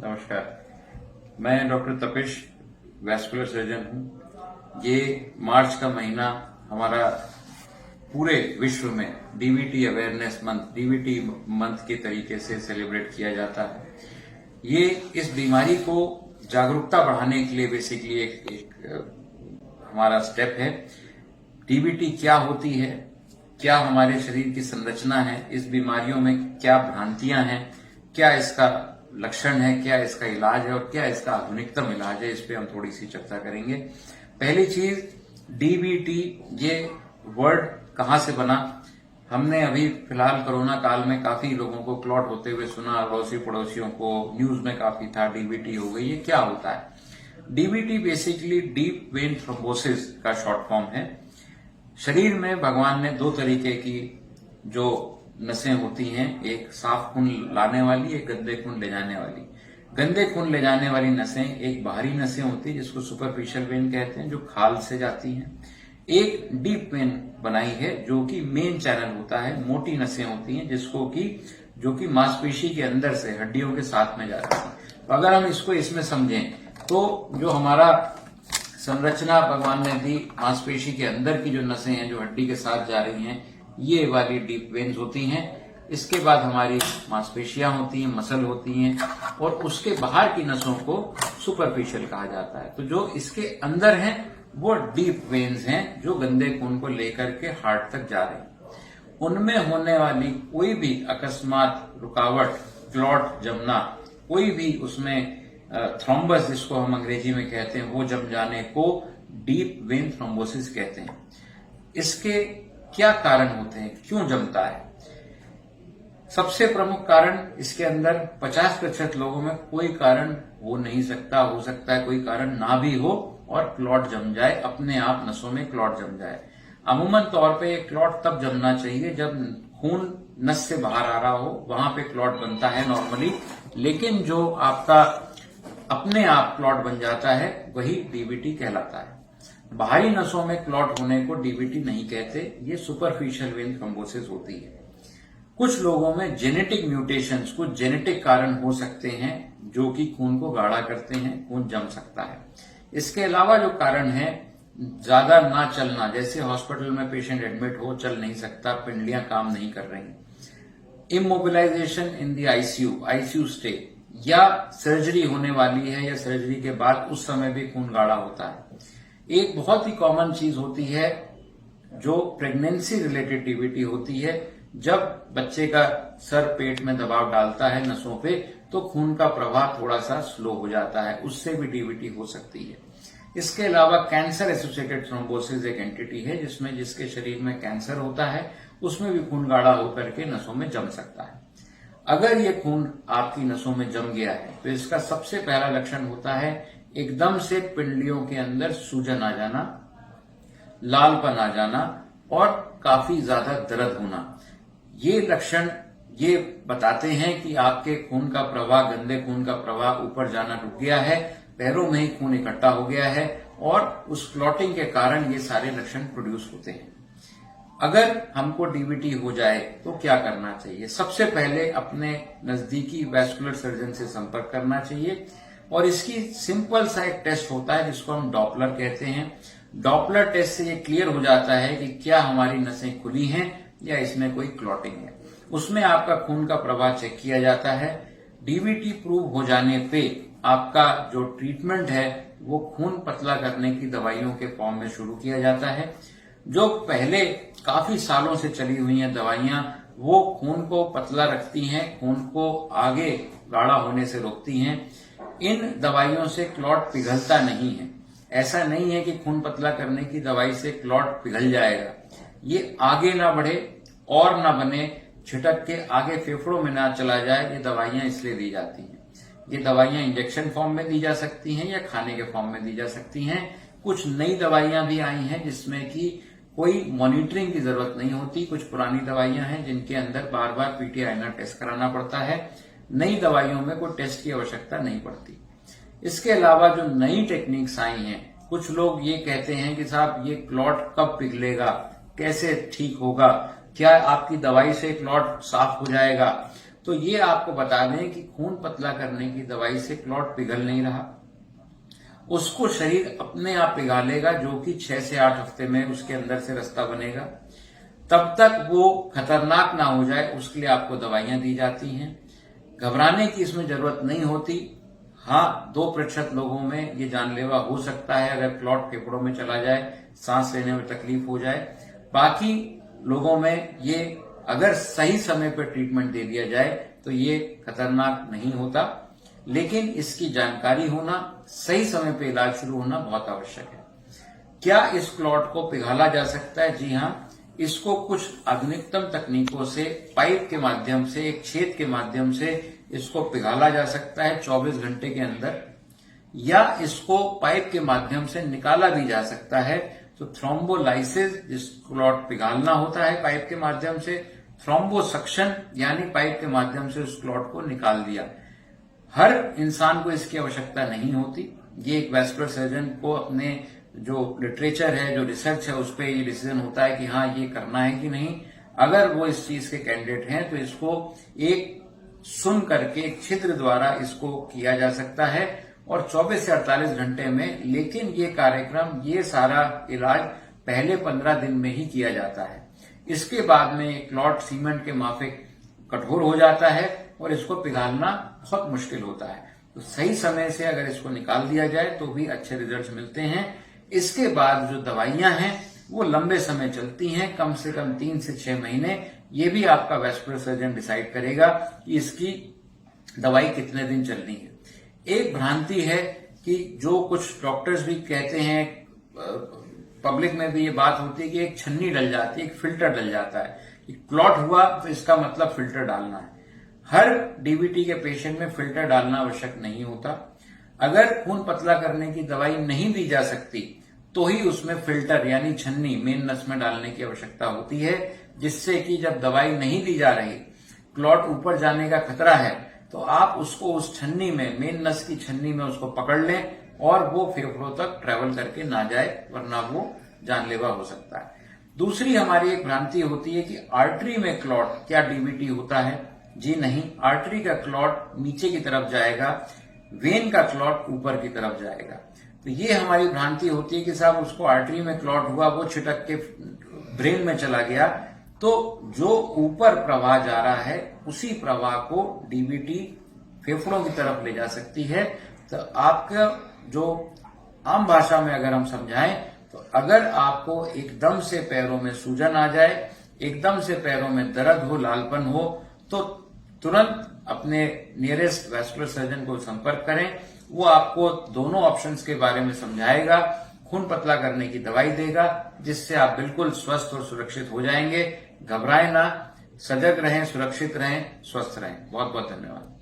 नमस्कार। मैं doctor Tapesh vascular surgeon हूं। ये मार्च का महीना हमारा पूरे विश्व में DVT awareness month, DVT month के तरीके से सेलिब्रेट किया जाता है। ये इस बीमारी को जागरूकता बढ़ाने के लिए बेसिकली एक हमारा स्टेप है। डीवीटी क्या होती है, क्या हमारे शरीर की संरचना है, इस बीमारियों में क्या भ्रांतियां हैं, क्या इसका लक्षण है, क्या इसका इलाज है और क्या इसका आधुनिकतम इलाज है, इस पे हम थोड़ी सी चर्चा करेंगे। पहली चीज, डीवीटी ये वर्ड कहां से बना। हमने अभी फिलहाल कोरोना काल में काफी लोगों को क्लॉट होते हुए सुना, अड़ोसी पड़ोसियों को न्यूज में काफी था डीवीटी हो गई। ये क्या होता है? DVT basically deep vein thrombosis का शॉर्ट फॉर्म है। शरीर में भगवान ने दो तरीके की जो नसें होती हैं, एक साफ खून लाने वाली, एक गंदे खून ले जाने वाली। गंदे खून ले जाने वाली नसें एक बाहरी नसें होती है जिसको सुपरफिशियल वेन कहते हैं, जो खाल से जाती हैं। एक डीप वेन बनाई है जो कि मेन चैनल होता है, मोटी नसें होती हैं जिसको कि जो कि मांसपेशी के अंदर से हड्डियों के साथ में जाती है। तो अगर हम इसको इसमें समझें तो जो हमारा संरचना भगवान ने दी, मांसपेशी के अंदर की जो नसें हैं जो हड्डी के साथ जा रही हैं, ये वाली डीप वेन्स होती हैं। इसके बाद हमारी मांसपेशियां होती हैं, मसल होती हैं, और उसके बाहर की नसों को सुपरफिशियल कहा जाता है। तो जो इसके अंदर हैं वो डीप वेन्स हैं जो गंदे खून को लेकर के हार्ट तक जा रहे हैं। उनमें होने वाली कोई भी अकस्मात रुकावट, क्लॉट जमना, कोई भी उसमें थ्रोम्बस जिसको हम अंग्रेजी में कहते हैं, वो जम जाने को डीप वेन थ्रोम्बोसिस कहते हैं। इसके क्या कारण होते हैं, क्यों जमता है? सबसे प्रमुख कारण इसके अंदर 50% लोगों में कोई कारण हो नहीं सकता, हो सकता है कोई कारण ना भी हो और क्लॉट जम जाए, अपने आप नसों में क्लॉट जम जाए। अमूमन तौर पे क्लॉट तब जमना चाहिए जब खून नस से बाहर आ रहा हो, वहां पे क्लॉट बनता है नॉर्मली। लेकिन जो आपका अपने आप क्लॉट बन जाता है वही डीवीटी कहलाता है। बाहरी नसों में क्लॉट होने को डीवीटी नहीं कहते, ये सुपरफिशियल वेन थ्रोम्बोसिस होती है। कुछ लोगों में जेनेटिक म्यूटेशंस, कुछ जेनेटिक कारण हो सकते हैं जो कि खून को गाढ़ा करते हैं, खून जम सकता है। इसके अलावा जो कारण है, ज्यादा ना चलना, जैसे हॉस्पिटल में पेशेंट एडमिट हो, चल नहीं सकता, पिंडलियां काम नहीं कर रही, immobilisation in the ICU stay, या सर्जरी होने वाली है या सर्जरी के बाद उस समय भी खून गाढ़ा होता है। एक बहुत ही कॉमन चीज होती है जो प्रेगनेंसी रिलेटेड डीवीटी होती है, जब बच्चे का सर पेट में दबाव डालता है नसों पे तो खून का प्रवाह थोड़ा सा स्लो हो जाता है, उससे भी डीवीटी हो सकती है। इसके अलावा कैंसर एसोसिएटेड थ्रोम्बोसिस एक एंटिटी है जिसमें जिसके शरीर में कैंसर होता है उसमें भी खून गाढ़ा होकर के नसों में जम सकता है। अगर ये खून आपकी नसों में जम गया है तो इसका सबसे पहला लक्षण होता है एकदम से पिंडलियों के अंदर सूजन आ जाना, लालपन आ जाना और काफी ज्यादा दर्द होना। ये लक्षण ये बताते हैं कि आपके खून का प्रवाह, गंदे खून का प्रवाह ऊपर जाना रुक गया है, पैरों में ही खून इकट्ठा हो गया है और उस क्लॉटिंग के कारण ये सारे लक्षण प्रोड्यूस होते हैं। अगर हमको डीवीटी हो जाए तो क्या करना चाहिए? सबसे पहले अपने नजदीकी वैस्कुलर सर्जन से संपर्क करना चाहिए और इसकी सिंपल सा एक टेस्ट होता है जिसको हम डॉपलर कहते हैं। डॉपलर टेस्ट से ये क्लियर हो जाता है कि क्या हमारी नसें खुली हैं या इसमें कोई क्लॉटिंग है। उसमें आपका खून का प्रवाह चेक किया जाता है। डीवीटी प्रूव हो जाने पे आपका जो ट्रीटमेंट है वो खून पतला करने की दवाइयों के फॉर्म में शुरू किया जाता है। जो पहले काफी सालों से चली हुई हैं दवाइयां, वो खून को पतला रखती हैं, खून को आगे गाढ़ा होने से रोकती हैं। इन दवाइयों से क्लॉट पिघलता नहीं है। ऐसा नहीं है कि खून पतला करने की दवाई से क्लॉट पिघल जाएगा। ये आगे ना बढ़े और ना बने, छिटक के आगे फेफड़ों में ना चला जाए, ये दवाइयां इसलिए दी जाती हैं। ये दवाइयां इंजेक्शन फॉर्म में दी जा सकती हैं या खाने के फॉर्म में दी जा सकती हैं। कुछ नई दवाइयां भी आई हैं जिसमें कि कोई मॉनिटरिंग की जरूरत नहीं होती। कुछ पुरानी दवाइयां हैं जिनके अंदर बार बार पीटीआईआर टेस्ट कराना पड़ता है। नई दवाइयों में कोई टेस्ट की आवश्यकता नहीं पड़ती। इसके अलावा जो नई टेक्निक्स आई हैं, कुछ लोग ये कहते हैं कि साहब ये क्लॉट कब पिघलेगा, कैसे ठीक होगा, क्या आपकी दवाई से क्लॉट साफ हो जाएगा? तो ये आपको बता दें कि खून पतला करने की दवाई से क्लॉट पिघल नहीं रहा, उसको शरीर अपने आप पिघालेगा, जो कि 6 से 8 हफ्ते में उसके अंदर से रास्ता बनेगा। तब तक वो खतरनाक ना हो जाए उसके लिए आपको दवाइयां दी जाती हैं। घबराने की इसमें जरूरत नहीं होती। हाँ, 2% लोगों में ये जानलेवा हो सकता है अगर क्लॉट फेफड़ों में चला जाए, सांस लेने में तकलीफ हो जाए। बाकी लोगों में ये अगर सही समय पर ट्रीटमेंट दे दिया जाए तो ये खतरनाक नहीं होता, लेकिन इसकी जानकारी होना, सही समय पर इलाज शुरू होना बहुत आवश्यक है। क्या इस क्लॉट को पिघाला जा सकता है? जी हाँ, इसको कुछ आधुनिकतम तकनीकों से पाइप के माध्यम से, एक छेद के माध्यम से इसको पिघाला जा सकता है 24 घंटे के अंदर, या इसको पाइप के माध्यम से निकाला भी जा सकता है। तो थ्रोम्बोलाइसिस, जिस क्लॉट पिघालना होता है पाइप के माध्यम से, थ्रोम्बोसक्शन यानी पाइप के माध्यम से उस क्लॉट को निकाल दिया। हर इंसान को इसकी आवश्यकता नहीं होती। ये एक वैस्कुलर सर्जन को अपने जो लिटरेचर है, जो रिसर्च है, उस पर ये डिसीजन होता है कि हाँ ये करना है कि नहीं। अगर वो इस चीज के कैंडिडेट हैं तो इसको एक सुन करके एक छिद्र द्वारा इसको किया जा सकता है और 24 से 48 घंटे में। लेकिन ये कार्यक्रम, ये सारा इलाज पहले 15 दिन में ही किया जाता है। इसके बाद में क्लॉट सीमेंट के माफिक कठोर हो जाता है और इसको पिघालना बहुत मुश्किल होता है। तो सही समय से अगर इसको निकाल दिया जाए तो भी अच्छे रिजल्ट मिलते हैं। इसके बाद जो दवाइयां हैं वो लंबे समय चलती हैं, कम से कम 3 से 6 महीने। ये भी आपका वैस्कुलर सर्जन डिसाइड करेगा कि इसकी दवाई कितने दिन चलनी है। एक भ्रांति है कि जो कुछ डॉक्टर्स भी कहते हैं, पब्लिक में भी ये बात होती है कि एक छन्नी डल जाती है, एक फिल्टर डल जाता है कि क्लॉट हुआ तो इसका मतलब फिल्टर डालना है। हर डीवीटी के पेशेंट में फिल्टर डालना आवश्यक नहीं होता। अगर खून पतला करने की दवाई नहीं दी जा सकती तो ही उसमें फिल्टर यानी छन्नी मेन नस में डालने की आवश्यकता होती है, जिससे कि जब दवाई नहीं दी जा रही, क्लॉट ऊपर जाने का खतरा है, तो आप उसको उस छन्नी में, मेन नस की छन्नी में उसको पकड़ लें और वो फेफड़ों तक ट्रेवल करके ना जाए, वरना वो जानलेवा हो सकता है। दूसरी हमारी एक भ्रांति होती है कि आर्टरी में क्लॉट, क्या डीवीटी होता है? जी नहीं, आर्टरी का क्लॉट नीचे की तरफ जाएगा, वेन का क्लॉट ऊपर की तरफ जाएगा। तो ये हमारी भ्रांति होती है कि साहब उसको आर्टरी में क्लॉट हुआ, वो छिटक के ब्रेन में चला गया। तो जो ऊपर प्रवाह जा रहा है उसी प्रवाह को डीवीटी फेफड़ों की तरफ ले जा सकती है। तो आपका जो आम भाषा में अगर हम समझाएं तो अगर आपको एकदम से पैरों में सूजन आ जाए, एकदम से पैरों में दर्द हो, लालपन हो, तो तुरंत अपने नियरेस्ट वैस्कुलर सर्जन को संपर्क करें। वो आपको दोनों ऑप्शंस के बारे में समझाएगा, खून पतला करने की दवाई देगा, जिससे आप बिल्कुल स्वस्थ और सुरक्षित हो जाएंगे। घबराएं ना, सजग रहें, सुरक्षित रहें, स्वस्थ रहें। बहुत बहुत धन्यवाद।